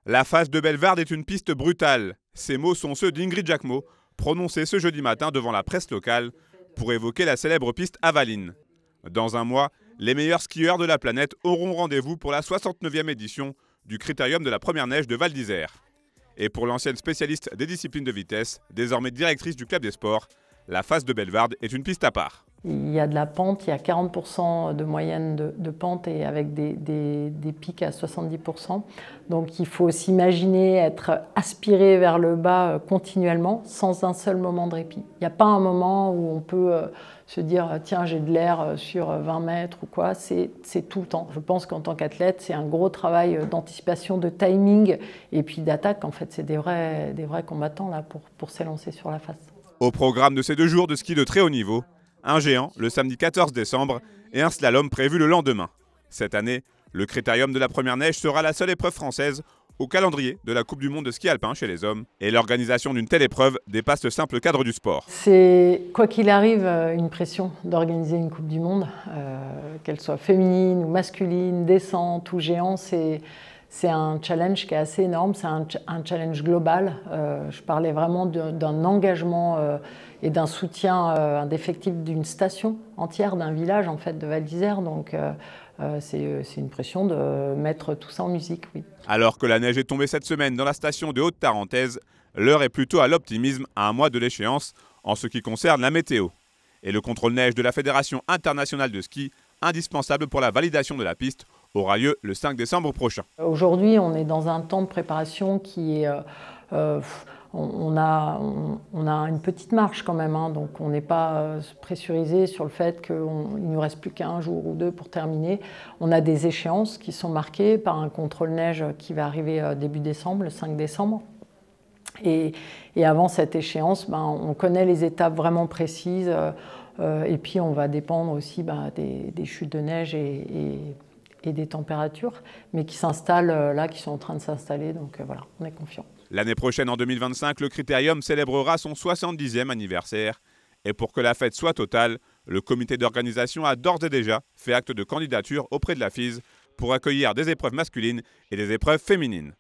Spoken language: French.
La face de Bellevarde est une piste brutale. Ces mots sont ceux d'Ingrid Jacquemot, prononcés ce jeudi matin devant la presse locale pour évoquer la célèbre piste Avaline. Dans un mois, les meilleurs skieurs de la planète auront rendez-vous pour la 69e édition du Critérium de la première neige de Val d'Isère. Et pour l'ancienne spécialiste des disciplines de vitesse, désormais directrice du club des sports, la face de Bellevarde est une piste à part. Il y a de la pente, il y a 40% de moyenne de pente et avec des pics à 70%. Donc il faut s'imaginer être aspiré vers le bas continuellement sans un seul moment de répit. Il n'y a pas un moment où on peut se dire tiens j'ai de l'air sur 20 mètres ou quoi, c'est tout le temps. Je pense qu'en tant qu'athlète c'est un gros travail d'anticipation, de timing et puis d'attaque. En fait c'est des vrais combattants là pour s'élancer sur la face. Au programme de ces 2 jours de ski de très haut niveau, un géant le samedi 14 décembre et un slalom prévu le lendemain. Cette année, le Critérium de la première neige sera la seule épreuve française au calendrier de la Coupe du monde de ski alpin chez les hommes. Et l'organisation d'une telle épreuve dépasse le simple cadre du sport. C'est, quoi qu'il arrive, une pression d'organiser une Coupe du monde, qu'elle soit féminine ou masculine, descente ou géant, c'est un challenge qui est assez énorme, c'est un challenge global. Je parlais vraiment d'un engagement et d'un soutien indéfectible d'une station entière, d'un village en fait de Val d'Isère. Donc c'est une pression de mettre tout ça en musique, oui. Alors que la neige est tombée cette semaine dans la station de Haute-Tarentaise, l'heure est plutôt à l'optimisme à un mois de l'échéance en ce qui concerne la météo. Et le contrôle neige de la Fédération internationale de ski, indispensable pour la validation de la piste, aura lieu le 5 décembre prochain. Aujourd'hui, on est dans un temps de préparation qui est... on a une petite marge quand même, hein, donc on n'est pas pressurisé sur le fait qu'il ne nous reste plus qu'un jour ou 2 pour terminer. On a des échéances qui sont marquées par un contrôle neige qui va arriver début décembre, le 5 décembre. Et avant cette échéance, on connaît les étapes vraiment précises et puis on va dépendre aussi des chutes de neige et des températures, mais qui s'installent là, qui sont en train de s'installer, donc voilà, on est confiant. L'année prochaine, en 2025, le Critérium célébrera son 70e anniversaire. Et pour que la fête soit totale, le comité d'organisation a d'ores et déjà fait acte de candidature auprès de la FIS pour accueillir des épreuves masculines et des épreuves féminines.